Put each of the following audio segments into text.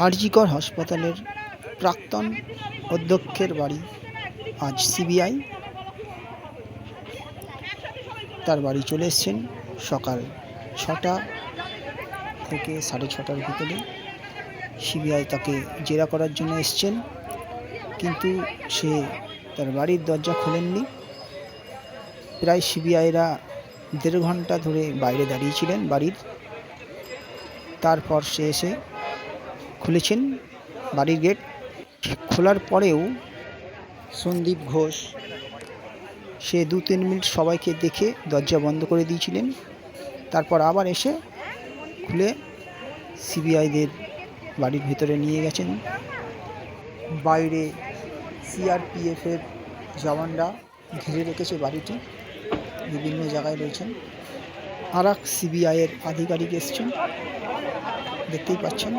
আরজিকর হাসপাতালের প্রাক্তন অধ্যক্ষের বাড়ি আজ সিবিআই তার বাড়ি চলে এসেছেন সকাল 6টা থেকে 6:30টার ভিতরে। সিবিআই তাকে জেরা করার জন্য এসছেন, কিন্তু সে তার বাড়ির দরজা খোলেননি। প্রায় সিবিআইরা 1.5 ঘন্টা ধরে বাইরে দাঁড়িয়েছিলেন বাড়ির। তারপর সে এসে খুলেছেন বাড়ির গেট। খোলার পরেও সন্দীপ ঘোষ সে 2-3 মিনিট সবাইকে দেখে দরজা বন্ধ করে দিয়েছিলেন। তারপর আবার এসে খুলে সিবিআইদের বাড়ির ভিতরে নিয়ে গেছেন। বাইরে সিআরপিএফের জওয়ানরা ঘিরে রেখেছে বাড়িটি, বিভিন্ন জায়গায় রয়েছেন। আর এক সিবিআইয়ের আধিকারিক এসছেন, দেখতেই পাচ্ছেন।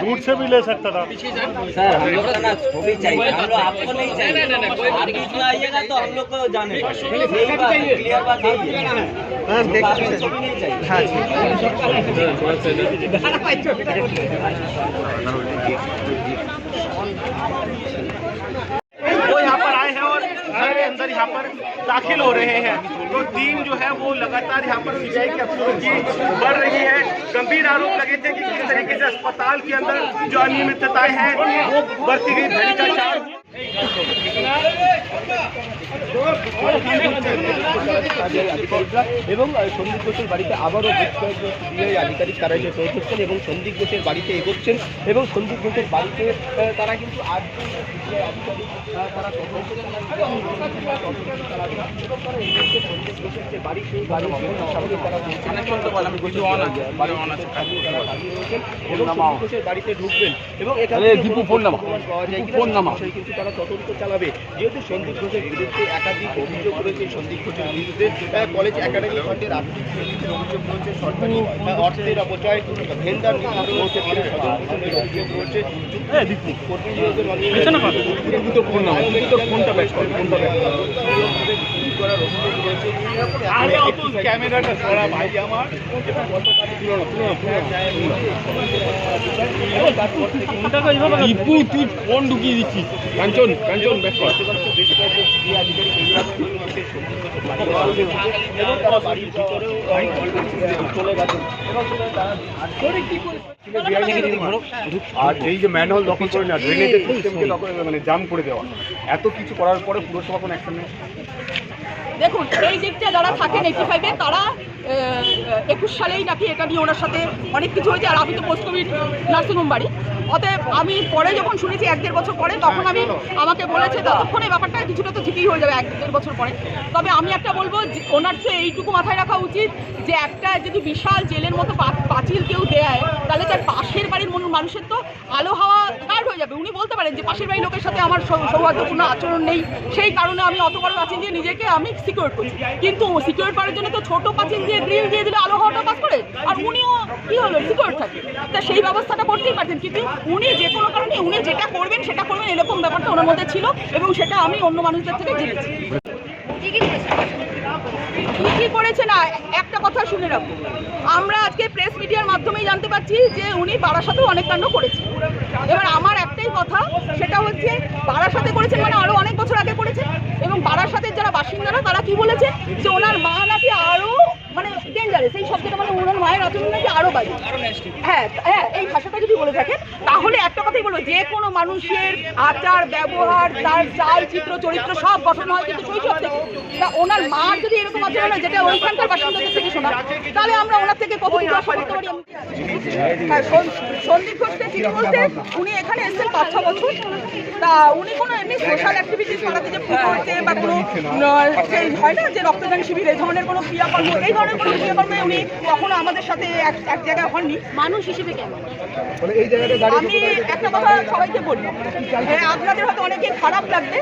दूर से भी ले सकता था सर। हम लोग का ना छवि चाहिए, हम लोग आपको नहीं चाहिए। और बीच में आइएगा तो हम लोग को जाने क्लियर बात यही है। छवि नहीं चाहिए। वो यहाँ पर आए हैं और घर के अंदर यहाँ पर दाखिल हो रहे हैं। तो टीम जो है वो लगातार यहाँ पर सीबीआई की अफसरों की बढ़ रही है। गंभीर आरोप लगे थे कि किस तरीके से अस्पताल के अंदर जो अनियमितताएं हैं वो बरती गई भ्रष्टाचार। এবং সন্দীপ ঘোষের বাড়িতে আবারও সিবিআই আধিকারিক তারা এসে পৌঁছচ্ছেন এবং সন্দীপ ঘোষের বাড়িতে এগোচ্ছেন এবং সন্দীপ ঘোষের বাড়িতে তারা কিন্তু আজ সিবিআই আধিকারিক তারা সন্দীপ ঘোষের যে বাড়ি সেই বাড়ির সামনে তারা ঘোষের বাড়িতে ঢুকবেন এবং এখানে কিন্তু তারা তদন্ত চালাবে। যেহেতু সন্দীপ ঘোষের বিরুদ্ধে একাধিক অভিযোগ রয়েছে, সন্দীপ ঘোষের বিরুদ্ধে কলেজ একাডেমি ফান্ডের আর্থিক দুর্নীতির অভিযোগ রয়েছে, সরকারি অর্থের অপচয়, ভেন্ডার নির্ধারণ রয়েছে, অভিযোগ রয়েছে, কর্মী নিয়োগের করার অভিযোগ রয়েছে। ক্যামেরাটা সরা ভাই আমার তুই ফোন ঢুকিয়ে দিচ্ছিস। কাঞ্চন কাঞ্চন বেশ কয়েকজন আধিকারিক এবং তারা বাড়ির ভিতরেও চলে গেছেন এবং তারা আর এই যে ম্যানহোল দখল করে নেওয়া, ড্রেনেজের সিস্টেমকে মানে জাম করে দেওয়া, এত কিছু করার পরে পুরসভা কোনো অ্যাকশন নেই। দেখুন, এই দিকটা যারা থাকেন 85-এ তারা 21 সালেই নাকি এটা নিয়ে ওনার সাথে অনেক কিছু হয়েছে। আর আমি তো পোস্ট কোভিড নার্সিংহোম বাড়ি, অতএব আমি পরে যখন শুনেছি 1-1.5 বছর পরে, তখন আমাকে বলেছে ততক্ষণে ব্যাপারটা কিছুটা তো ঠিকই হয়ে যাবে 1-1.5 বছর পরে। তবে আমি একটা বলবো, ওনার তো এইটুকু মাথায় রাখা উচিত যে একটা যদি বিশাল জেলের মতো পাঁচিল কেউ দেয়, তাহলে তার পাশের বাড়ির মানুষের তো আলো হাওয়া গার্ড হয়ে যাবে। উনি বলতে পারেন যে পাশের বাড়ির লোকের সাথে আমার সৌহার্দ্যপূর্ণ আচরণ নেই, সেই কারণে আমি অত বড় পাঁচিল দিয়ে নিজেকে আমি সিকিউর করছি। কিন্তু সিকিউর করার জন্য তো ছোট পাঁচিল দিয়ে গ্রিল দিয়ে দিলে আলো হাওয়াটা পাস করে, আর উনিও কি হলো সিকিউর থাকে। তা সেই ব্যবস্থাটা করতেই পারতেন, কিন্তু উনি যে কোনো কারণে উনি যেটা করবেন সেটা করবেন, এরকম ব্যাপারটা ওনার মধ্যে ছিল এবং সেটা আমি অন্য মানুষদের থেকে জেনেছি। কি করেছে না, একটা কথা শুনে রাখবো, আমরা আজকে প্রেস মিডিয়ার মাধ্যমেই জানতে পারছি যে উনি বারাসাতেও অনেক কাণ্ড করেছেন। এবার আমার একটাই কথা, সেটা হচ্ছে বারাসাতে করেছেন মানে আরো অনেক বছর আগে করেছেন। এবং বারাসাতের যারা বাসিন্দারা তারা কি বলেছে যে ওনার মা নাকি আরো মানে ডেঞ্জারাস, এই শব্দটা মানে ওনার মায়ের আচরণ নাকি আরো বাজে। হ্যাঁ হ্যাঁ, এই ভাষাটা যদি বলে থাকেন তাহলে একটা কথাই বলবো, যে কোনো মানুষের আচার ব্যবহার, তার চাল চিত্র চরিত্র সব গঠন হয় কিন্তু শৈশব থেকে। তা ওনার মার যদি এরকম আচরণ হয়, যেটা ওইখানকার বাসিন্দাদের থেকে শোনা, তাহলে আমরা ওনার থেকে কত কিছু আশা করতে পারি। সন্দীপ ঘোষকে চিনি বলতে উনি এখানে এসেছেন 5-6 বছর। তা উনি কোনো এমনি সোশ্যাল অ্যাক্টিভিটিস করাতে যে পুজো হচ্ছে বা কোনো হয় না যে রক্তদান শিবির, এই ধরনের কোনো ক্রিয়াকর্ম, এই ধরনের কোনো ক্রিয়াকর্মে উনি কখনো আমাদের সাথে এক জায়গায় হননি। মানুষ হিসেবে কেন, আমি একটা কথা সবাইকে বলি, আপনাদের হয়তো অনেকে খারাপ লাগবে,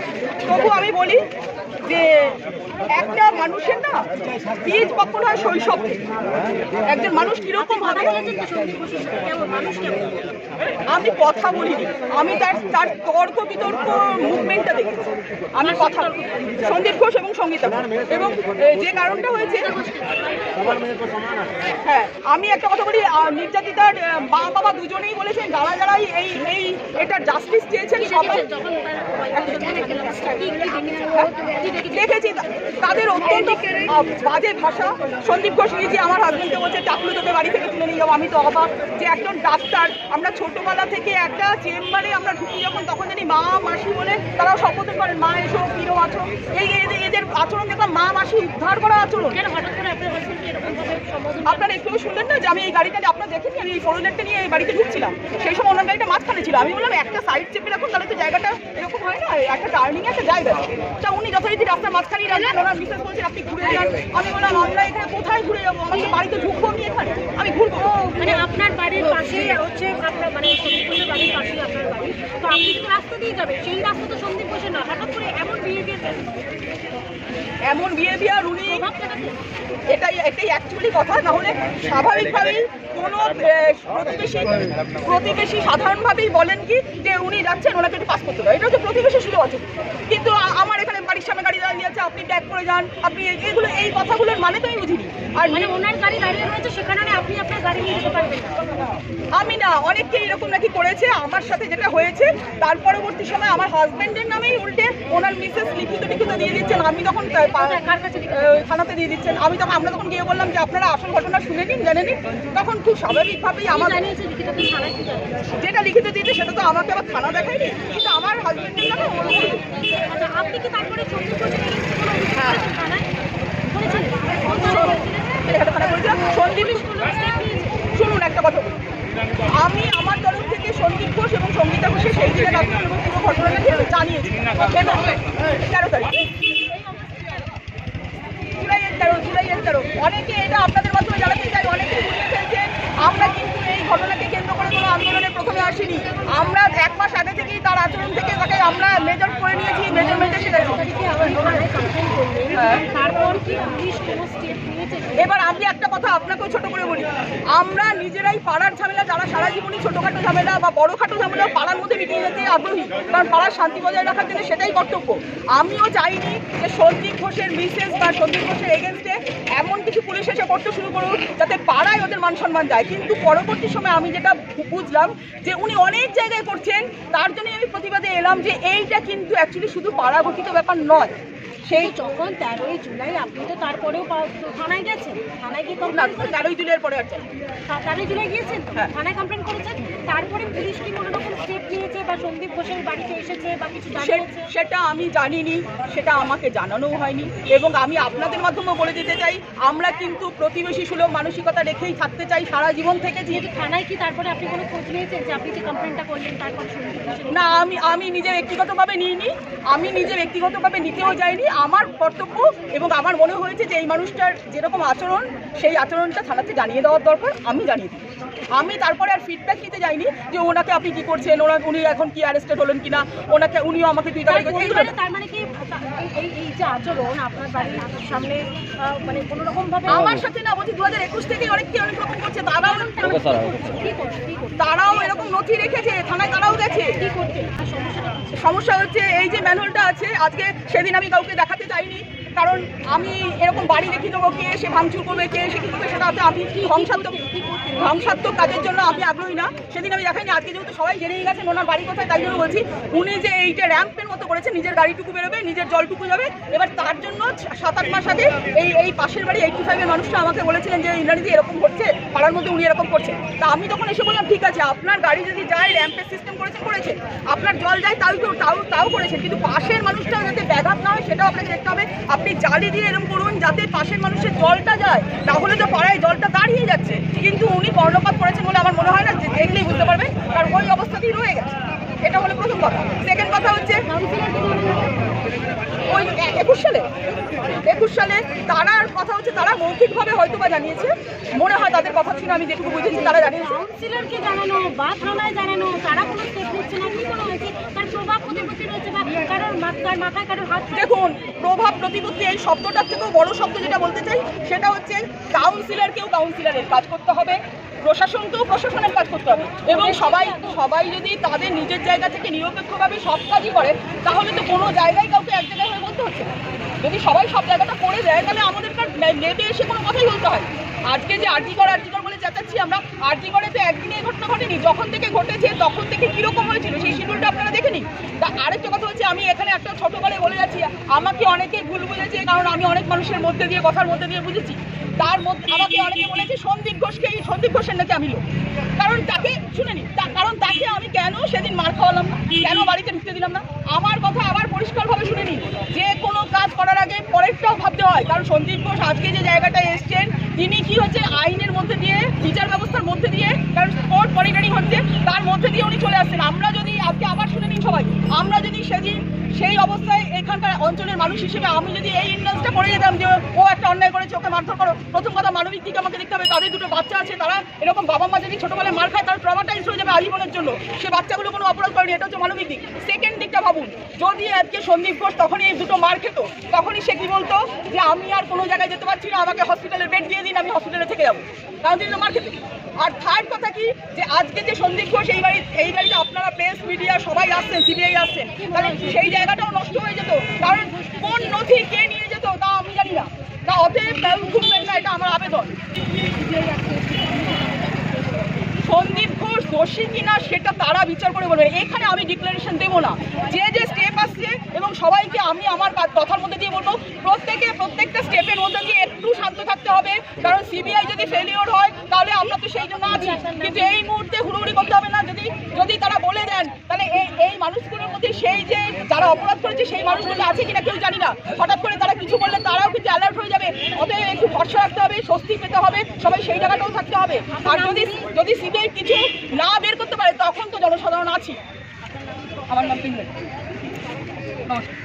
তবু আমি বলি যে একটা মানুষের না বীজ বপন হয় শৈশব থেকে। একজন মানুষ কিরকম হবে আমি কথা বলিনি, আমি তার তর্ক বিতর্ক মুভমেন্টটা দেখেছি। আমি কথা সন্দীপ ঘোষ এবং সঙ্গীতা এবং যে কারণটা হয়েছে, হ্যাঁ আমি একটা কথা বলি, নির্যাতিতার মা বাবা দুজনেই বলেছেন যারা যারাই এই এটা জাস্টিস চেয়েছেন সবাই দেখেছি তাদের অত্যন্ত বাজে ভাষা। সন্দীপ ঘোষ নিজে আমার হাজবেন্ডকে বলছে টাকলু তোকে বাড়ি থেকে তুলে নিয়ে যাবো। আমি তো অবাক যে একজন ডাক্তার, আমরা ছোটবেলা থেকে একটা চেম্বারে আমরা ঢুকি যখন তখন জানি মা মাসি বলে তারাও শপথ করেন মা এসো ফিরো আছো, এদের আচরণ দেখলাম মা মাসি উদ্ধার করা আচরণ। আপনারা একটু শুনলেন না যে আমি এই গাড়িটা আপনারা দেখেনি, আমি এই ফোরুলেটটা নিয়ে এই বাড়িতে ঢুকছিলাম, সেই সময় ওনার গাড়িটা মাঝখানে ছিল। আমি বললাম একটা সাইড চেপে রাখুন, তাহলে তো জায়গাটা এরকম হয় না, একটা টার্নিং একটা জায়গা। তা উনি যথারীতি রাস্তার মাঝখানেই রাখলেন, ওনার মিসেস বলছেন আপনি ঘুরে যান। আমি বললাম আমরা এখানে কোথায় ঘুরে যাবো, আমাকে বাড়িতে ঢুকবো আমি এখানে, আমি ঘুরবো। মানে আপনার বাড়ির পাশেই হচ্ছে আপনার মানে সন্দীপ ঘোষের বাড়ির পাশেই আপনার বাড়ি, তো আপনি কিন্তু রাস্তা দিয়ে যাবেন, সেই রাস্তা তো সন্দীপ ঘোষের না, হঠাৎ করে এমন বিহেভিয়ার উনি এটাই অ্যাকচুয়ালি কথা। না হলে স্বাভাবিকভাবেই কোনো প্রতিবেশী সাধারণভাবেই বলেন কি যে উনি যাচ্ছেন ওনাকে একটু পাস করতে দেয়, এটা হচ্ছে প্রতিবেশী শুরু আছে। কিন্তু আমার এখানে বাড়ির সামনে গাড়ি দাঁড়িয়ে আছে, আপনি ব্যাক করে যান, আপনি এগুলো এই কথাগুলোর মানে তো আমি বুঝিনি। আর মানে ওনার গাড়ি দাঁড়িয়ে রয়েছে সেখানে আপনি আপনার গাড়ি নিয়ে যেতে পারবেন না। আমি না, অনেককে এরকম নাকি করেছে। আমার সাথে যেটা হয়েছে তার পরবর্তী সময় আমার হাজবেন্ডের নামেই উল্টে ওনার মিসেস লিখিত দিয়ে দিচ্ছেন। আমি তখন থানাতে দিয়ে দিচ্ছেন। আমরা তখন গিয়ে বললাম যে আপনারা আসল ঘটনা শুনে নিন, জেনে নিন। তখন খুব স্বাভাবিকভাবেই আমার যেটা লিখিত দিয়েছে সেটা তো আমাকে আবার থানা দেখায়নি, কিন্তু আমার হাজবেন্ডের নামে আপনি কি তারপরে শুনুন একটা কথা বলুন, আমি আমার তরফ থেকে সন্দীপ ঘোষ এবং সঙ্গীতা ঘোষের সেই দিনের রাত্রে এবং পুরো ঘটনাটা জানিয়েছি 13 তারিখ জুলাইয়ের 13। অনেকে এটা আপনাদের মাধ্যমে জানাতে চাই, অনেকে বুঝিয়ে ফেলছেন। আমরা কিন্তু এই ঘটনাকে কেন্দ্র করে কোনো আন্দোলনে প্রথমে আসিনি। আমরা 1 মাস আগে থেকেই তার আচরণ থেকে তাকে আমরা মেজার করে নিয়েছি, মেজারমেন্টে সেটা। এবার আমি একটা কথা আপনাকেও ছোট করে বলি, আমরা নিজেরাই পাড়ার ঝামেলা, যারা সারা জীবনই ছোটখাটো ঝামেলা বা বড়খাটো ঝামেলা পাড়ার মধ্যে মিটিয়ে যেতে আগ্রহী, কারণ পাড়ার শান্তি বজায় রাখার জন্য সেটাই কর্তব্য। আমিও চাইনি যে সন্দীপ ঘোষের মিসেস বা সন্দীপ ঘোষের এগেনস্টে এমন কিছু পুলিশ এসে করতে শুরু করুন যাতে পাড়ায় ওদের মান সম্মান যায়। কিন্তু পরবর্তী সময় আমি যেটা বুঝলাম যে উনি অনেক জায়গায় করছেন, তার জন্যই আমি প্রতিবাদে এলাম যে এইটা কিন্তু অ্যাকচুয়ালি শুধু পাড়া গঠিত ব্যাপার নয়। সেই যখন 13 জুলাই আপনি তো তারপরেও থানায় গেছেন, থানায় গিয়ে 13 জুলাইয়ের পরে আর 13 জুলাই গিয়েছেন, থানায় কমপ্লেন করেছেন, তারপরে পুলিশ কি কোনো রকম স্টেপ নিয়েছে বা সন্দীপ ঘোষের বাড়িতে এসেছে বা কিছু জানিয়েছে? সেটা আমি জানিনি, সেটা আমাকে জানানোও হয়নি। এবং আমি আপনাদের মাধ্যমে বলে দিতে চাই, আমরা কিন্তু প্রতিবেশী সুলভ মানসিকতা রেখেই থাকতে চাই সারা জীবন থেকে। যেহেতু থানায় কি তারপরে আপনি কোনো খোঁজ নিয়েছেন যে আপনি যে কমপ্লেনটা করলেন তারপর না, আমি নিজে ব্যক্তিগতভাবে নিইনি, আমি নিজে ব্যক্তিগতভাবে নিতেও যাইনি। আমার কর্তব্য এবং আমার মনে হয়েছে যে এই মানুষটার যেরকম আচরণ, সেই আচরণটা থানাতে জানিয়ে দেওয়ার দরকার, আমি জানিয়ে দিই। আমি তারপরে আর ফিডব্যাক নিতে যাইনি যে ওনাকে আপনি কি করছেন, উনি এখন কি অ্যারেস্টেড হলেন কিনা, উনিও আমাকে 2 তারিখ। তার মানে কি এই যে আচরণ আপনার বাড়ির সামনে মানে কোনো রকম ভাবে আমার সাথে না, বলছি 2021 থেকে অনেক রকম করছে। তারাও এরকম নথি রেখেছে, থানায় তারাও গেছে। সমস্যা হচ্ছে এই যে ম্যানুয়ালটা আছে, আজকে সেদিন আমি কাউকে দেখাতে চাইনি, কারণ আমি এরকম বাড়ি দেখি দেবো, কে এসে ভাঙচুর করবে, কে এসে কী করবে, সেটা আমি ধ্বংসাত্মক কাজের জন্য আমি আগ্রহী না। সেদিন আমি দেখাইনি। আজকে যেহেতু সবাই জেনেই গেছেন ওনার বাড়ি কোথায়, তাই জন্য বলছি উনি যে এইটা র্যাম্পের মতো করেছে, নিজের গাড়িটুকু বেরোবে, নিজের জলটুকু যাবে। এবার তার জন্য 7-8 মাস আগে এই পাশের বাড়ি 85 এর মানুষটা আমাকে বলেছিলেন যে ইনারিজি এরকম হচ্ছে পাড়ার মধ্যে, উনি এরকম করছেন। তা আমি তখন এসে বললাম ঠিক আছে, আপনার গাড়ি যদি যায়, র্যাম্পের সিস্টেম করেছেন, আপনার জল যায় তাও করেছেন, কিন্তু পাশের মানুষটাও যাতে ব্যাঘাত না হয় সেটাও আপনাকে দেখতে হবে। আপনি জালি দিয়ে এরকম করুন যাতে পাশের মানুষের জলটা যায়, তাহলে তো পাড়ায় জলটা দাঁড়িয়ে যাচ্ছে। কিন্তু উনি কর্ণপাত করেছেন বলে আমার মনে হয় না, যে দেখলেই বুঝতে পারবেন, কারণ ওই অবস্থাতেই রয়ে গেছে। এটা হলো প্রথম কথা। সেকেন্ড কথা হচ্ছে ওই 21 সালে তারার কথা হচ্ছে, তারা মৌখিকভাবে হয়তো বা জানিয়েছে, মনে হয় তাদের কথা ছিল, আমি যেটুকু বুঝেছি তারা জানিয়েছে। কাউন্সিলরকে জানানো বা থানায় জানানো, তারা কোনো স্টেপ নিচ্ছে না, কি কোনো হয়েছে তার প্রভাব প্রতিপত্তি রয়েছে বা কারোর মাথায় কারোর হাত। দেখুন, প্রভাব প্রতিপত্তি এই শব্দটার থেকেও বড় শব্দ যেটা বলতে চাই সেটা হচ্ছে কাউন্সিলরকেও কাউন্সিলরের কাজ করতে হবে, প্রশাসনকেও প্রশাসনের কাজ করতে হবে, এবং সবাই যদি তাদের নিজের জায়গা থেকে নিরপেক্ষভাবে সব কাজই করে তাহলে তো কোনো জায়গায় কাউকে এক জায়গায় হয়ে বলতে হচ্ছে না। যদি সবাই সব জায়গাটা করে দেয় তাহলে আমাদেরকার নেটে এসে কোনো কথাই বলতে হয়। আজকে যে আরজিকর বলে চেঁচাচ্ছি আমরা, আরজিকরে তো একদিনে এই ঘটনা ঘটেনি, যখন থেকে ঘটেছে তখন থেকে কীরকম হয়েছিল সেই শিডিউলটা আপনারা দেখে নিন। তা আরেকটা কথা হচ্ছে, আমি এখানে একটা ছোটবেলায় বলে যাচ্ছি, আমাকে অনেকেই ভুল বুঝেছে, কারণ আমি অনেক মানুষের মধ্যে দিয়ে কথার মধ্যে দিয়ে বুঝেছি। তার মধ্যে আমাকে অনেকে বলেছে সন্দীপ ঘোষের নাকি আমি লোক, কারণ তাকে শুনেনি, কারণ তাকে আমি কেন সেদিন মার খাওয়ালাম না, কেন বাড়িতে ঢুকতে দিলাম না। আমার কথা আবার পরিষ্কারভাবে শুনে নিন, যে কোনো কাজ করার আগে পরেরটাও ভাবতে হয়, কারণ সন্দীপ ঘোষ আজকে যে জায়গাটায় এসছেন তিনি কি হচ্ছে আইনের মধ্যে দিয়ে, বিচার ব্যবস্থার মধ্যে দিয়ে, কারণ কোর্ট মনিটরিং হচ্ছে তার মধ্যে দিয়ে উনি চলে আসছেন। আমরা যদি আজকে আবার শুনে নিন সবাই, আমরা যদি সেদিন সেই অবস্থায় এখানকার অঞ্চলের মানুষ হিসেবে আমি যদি এই ইন্ডাস্ট্রিটা করে যেতাম যে ও একটা অন্যায় করেছে ওকে মারধর করো, প্রথম কথা মানবিক দিকে আমাকে দেখতে হবে, তাদের দুটো বাচ্চা আছে, তারা এরকম বাবা মা যদি ছোটবেলায় মার খায় তার ট্রমাটাইজ হয়ে যাবে আজীবনের জন্য, সে বাচ্চাগুলো কোনো অপরাধ করেনি, এটা হচ্ছে মানবিক দিক। সেকেন্ড দিকটা ভাবুন, যদি আজকে সন্দীপ ঘোষ তখনই এই দুটো মার খেত, তখনই সে কি বলতো যে আমি আর কোনো জায়গায় যেতে পারছি না, আমাকে হসপিটালের বেড দিয়ে দিন, আমি হসপিটালে থেকে যাবো, কারণ তিনি তো মার খেতে। আর থার্ড কথা কি, যে আজকে যে সন্দীপ ঘোষ এই বাড়িতে আপনারা প্রেস মিডিয়া সবাই আসছেন, সিবিআই আসছেন, তাহলে সেই জায়গাটাও নষ্ট হয়ে যেত, কারণ কোন নথি কে নিয়ে যেত তা আমি জানি না, তা অতএব ঘুরবেন না, এটা আমার আবেদন। সন্দীপ ঘোষ দোষী কিনা সেটা তারা বিচার করে বলবেন, এখানে আমি ডিক্লারেশন দেবো না। যে স্টেপ আসছে এবং সবাইকে আমি আমার কথার মধ্যে দিয়ে বলবো, প্রত্যেকটা স্টেপের মধ্যে দিয়ে একটু শান্ত থাকতে হবে, কারণ সিবিআই যদি ফেলিওর হয় তাহলে আমরা তো সেই জন্য আছি, কিন্তু এই মুহূর্তে হুড়োহুড়ি করতে হবে না। যদি তারা বলে দেন তাহলে এই মানুষগুলোর মধ্যে সেই যে যারা অপরাধ করেছে সেই মানুষগুলো আছে কিনা কেউ জানি না, হঠাৎ করে তারা কিছু বললে তারাও কিন্তু অ্যালার্ট হয়ে যাবে, অতএব একটু ভরসা রাখতে হবে, স্বস্তি পেতে হবে, সবাই সেই জায়গাটাও থাকতে হবে। আর যদি সিবিআই কিছু না বের করতে পারে তখন তো জনসাধারণ আছি। আমার নাম পিংলা। নমস্কার।